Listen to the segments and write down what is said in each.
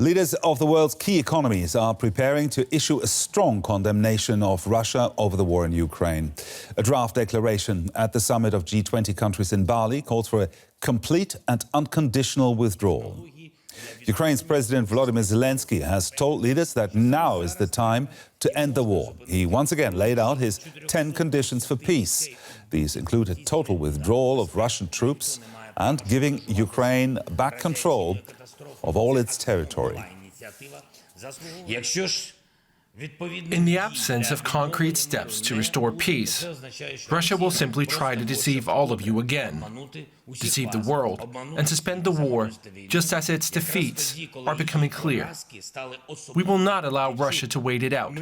Leaders of the world's key economies are preparing to issue a strong condemnation of Russia over the war in Ukraine. A draft declaration at the summit of G20 countries in Bali calls for a complete and unconditional withdrawal. Ukraine's President Volodymyr Zelensky has told leaders that now is the time to end the war. He once again laid out his 10 conditions for peace. These include a total withdrawal of Russian troops and giving Ukraine back control of all its territory. In the absence of concrete steps to restore peace, Russia will simply try to deceive all of you again, deceive the world, and suspend the war just as its defeats are becoming clear. We will not allow Russia to wait it out,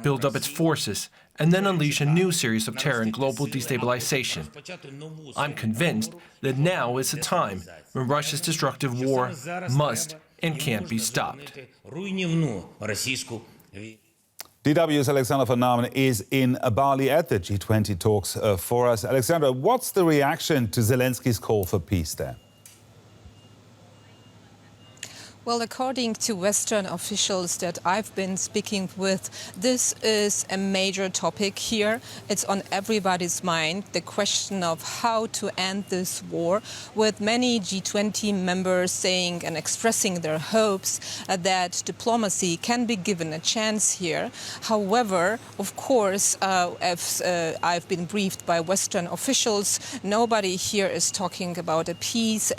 build up its forces, and then unleash a new series of terror and global destabilization. I'm convinced that now is the time when Russia's destructive war must and can't be stopped. DW's Alexandra von Namen is in Bali at the G20 talks for us. Alexandra, what's the reaction to Zelensky's call for peace there? Well, according to Western officials that I've been speaking with, this is a major topic here. It's on everybody's mind, the question of how to end this war, with many G20 members saying and expressing their hopes that diplomacy can be given a chance here. However, of course, as I've been briefed by Western officials, nobody here is talking about a peace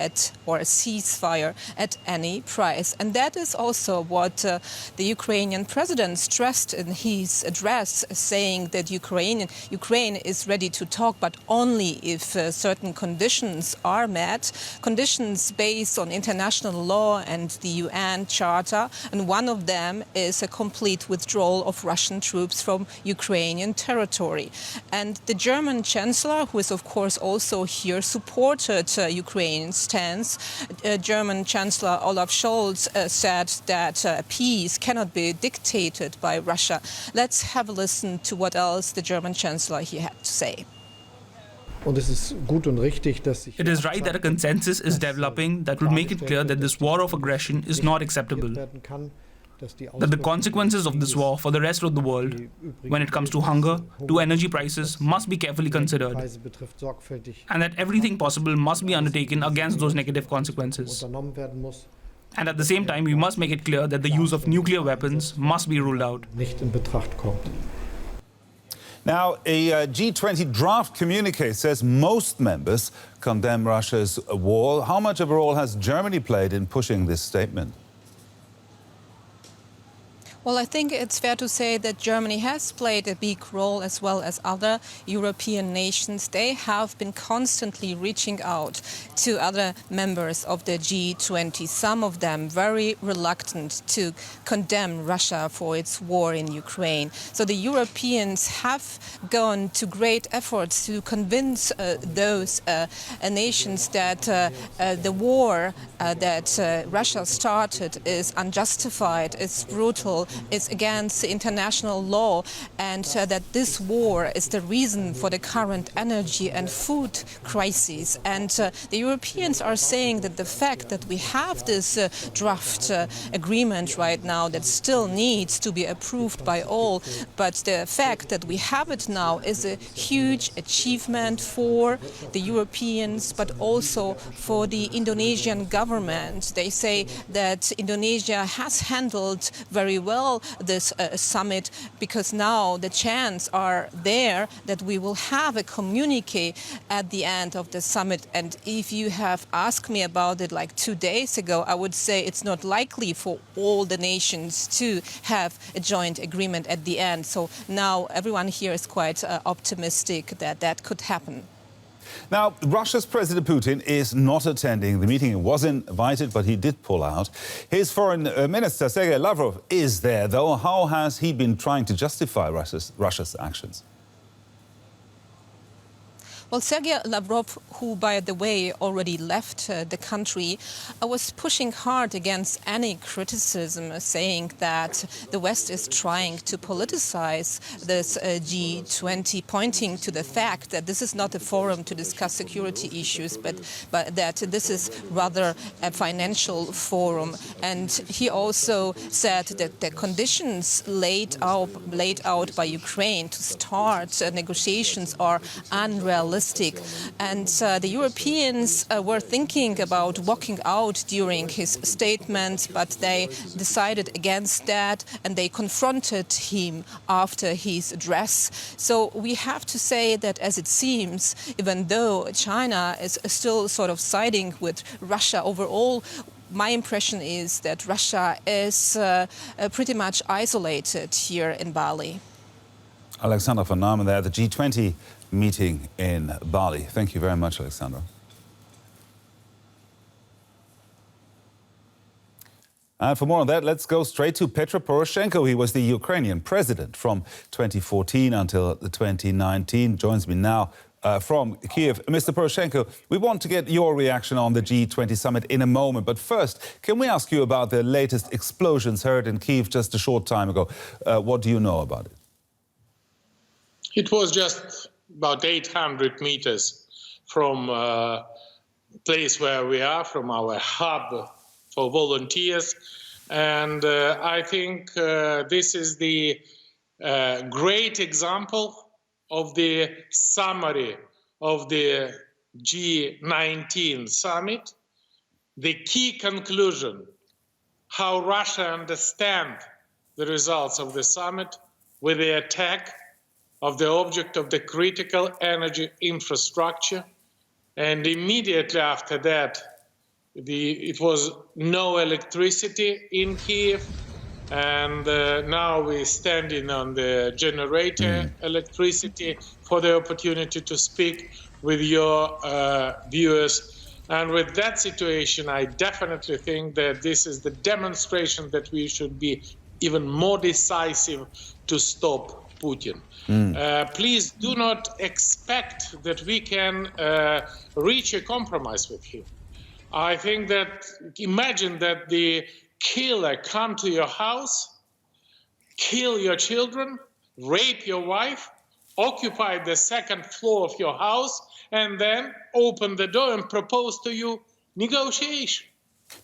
or a ceasefire at any price. And that is also what the Ukrainian president stressed in his address, saying that Ukraine is ready to talk, but only if certain conditions are met, conditions based on international law and the UN Charter. And one of them is a complete withdrawal of Russian troops from Ukrainian territory. And the German Chancellor, who is of course also here, supported Ukraine's stance. German Chancellor Olaf Scholz said that peace cannot be dictated by Russia. Let's have a listen to what else the German Chancellor he had to say. It is right that a consensus is developing that will make it clear that this war of aggression is not acceptable, that the consequences of this war for the rest of the world, when it comes to hunger, to energy prices, must be carefully considered, and that everything possible must be undertaken against those negative consequences. And at the same time, we must make it clear that the use of nuclear weapons must be ruled out. Now, a G20 draft communique says most members condemn Russia's war. How much of a role has Germany played in pushing this statement? Well, I think it's fair to say that Germany has played a big role, as well as other European nations. They have been constantly reaching out to other members of the G20, some of them very reluctant to condemn Russia for its war in Ukraine. So the Europeans have gone to great efforts to convince those nations that the war that Russia started is unjustified, it's brutal, it's against international law, and that this war is the reason for the current energy and food crises. And the Europeans are saying that the fact that we have this draft agreement right now that still needs to be approved by all, but the fact that we have it now is a huge achievement for the Europeans, but also for the Indonesian government. They say that Indonesia has handled very well this summit, because now the chance are there that we will have a communique at the end of the summit. And if you have asked me about it like 2 days ago, I would say it's not likely for all the nations to have a joint agreement at the end. So now everyone here is quite optimistic that that could happen. Now, Russia's President Putin is not attending the meeting. He was invited, but he did pull out. His foreign minister, Sergei Lavrov, is there, though. How has he been trying to justify Russia's actions? Well, Sergei Lavrov, who, by the way, already left the country, was pushing hard against any criticism, saying that the West is trying to politicize this G20, pointing to the fact that this is not a forum to discuss security issues, but that this is rather a financial forum. And he also said that the conditions laid out by Ukraine to start negotiations are unrealistic. And the Europeans were thinking about walking out during his statement, but they decided against that and they confronted him after his address. So we have to say that, as it seems, even though China is still sort of siding with Russia overall, my impression is that Russia is pretty much isolated here in Bali. Alexandra von Namen there, the G20 meeting in Bali. Thank you very much, Alexandra. And for more on that, let's go straight to Petro Poroshenko. He was the Ukrainian president from 2014 until 2019. Joins me now from Kyiv. Mr. Poroshenko, we want to get your reaction on the G20 summit in a moment. But first, can we ask you about the latest explosions heard in Kyiv just a short time ago? What do you know about it? It was just about 800 meters from the place where we are, from our hub for volunteers. And I think this is the great example of the summary of the G19 summit, the key conclusion, how Russia understands the results of the summit with the attack of the object of the critical energy infrastructure. And immediately after that, it was no electricity in Kyiv. And now we're standing on the generator electricity for the opportunity to speak with your viewers. And with that situation, I definitely think that this is the demonstration that we should be even more decisive to stop Putin. Please do not expect that we can reach a compromise with him. I think that, imagine that the killer come to your house, kill your children, rape your wife, occupy the second floor of your house, and then open the door and propose to you negotiation.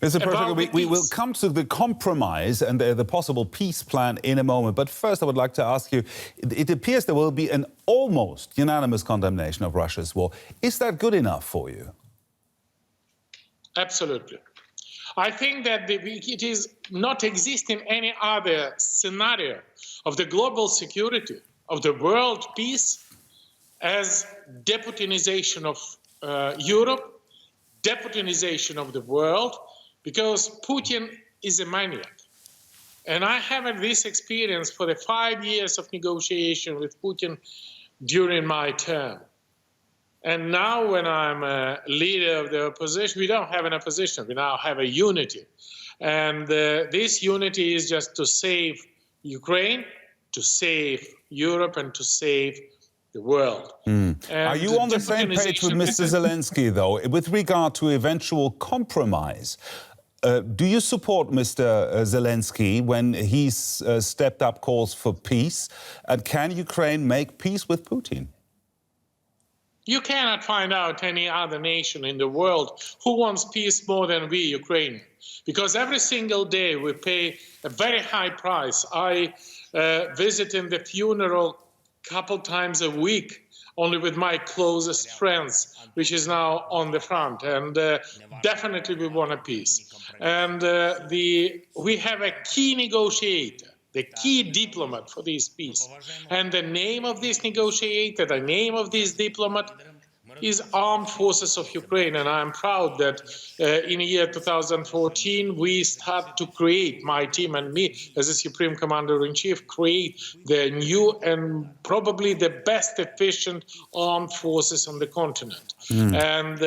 Mr. Poroshenko, we will come to the compromise and the possible peace plan in a moment. But first, I would like to ask you, it appears there will be an almost unanimous condemnation of Russia's war. Is that good enough for you? Absolutely. I think that it is not existing any other scenario of the global security, of the world peace, as deputinization of Europe, deputinization of the world, because Putin is a maniac. And I have this experience for the 5 years of negotiation with Putin during my term. And now when I'm a leader of the opposition, we don't have an opposition, we now have a unity. And this unity is just to save Ukraine, to save Europe, and to save the world. Are you on the same page with Mr. Zelensky, though, with regard to eventual compromise? Do you support Mr. Zelensky when he's stepped up calls for peace? And can Ukraine make peace with Putin? You cannot find out any other nation in the world who wants peace more than we, Ukrainians. Because every single day we pay a very high price. I visit in the funeral a couple times a week, only with my closest friends, which is now on the front. And definitely we want a peace. And we have a key negotiator, the key diplomat for this peace. And the name of this negotiator, the name of this diplomat is Armed Forces of Ukraine. And I'm proud that in the year 2014, we start to create, my team and me, as a Supreme Commander-in-Chief, create the new and probably the best efficient armed forces on the continent. And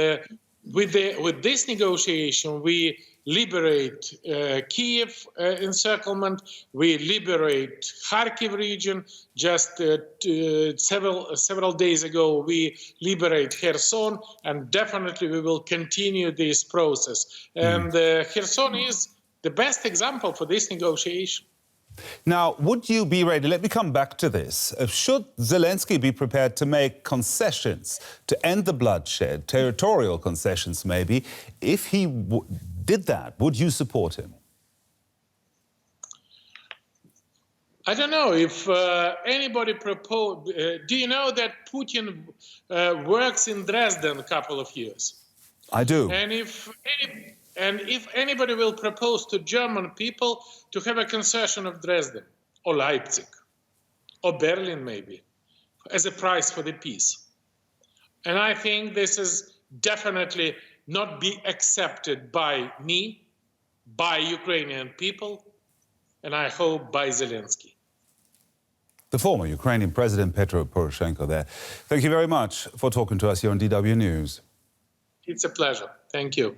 with this negotiation, we liberate Kyiv encirclement, we liberate Kharkiv region. Just several days ago, we liberate Kherson, and definitely we will continue this process. And Kherson is the best example for this negotiation. Now, would you be ready, let me come back to this, should Zelensky be prepared to make concessions to end the bloodshed, territorial concessions maybe, if he did that, would you support him? I don't know if anybody proposed. Do you know that Putin works in Dresden a couple of years? I do. And if anybody will propose to German people to have a concession of Dresden or Leipzig or Berlin maybe as a price for the peace. And I think this is definitely not be accepted by me, by Ukrainian people, and I hope by Zelensky. The former Ukrainian President Petro Poroshenko there. Thank you very much for talking to us here on DW News. It's a pleasure. Thank you.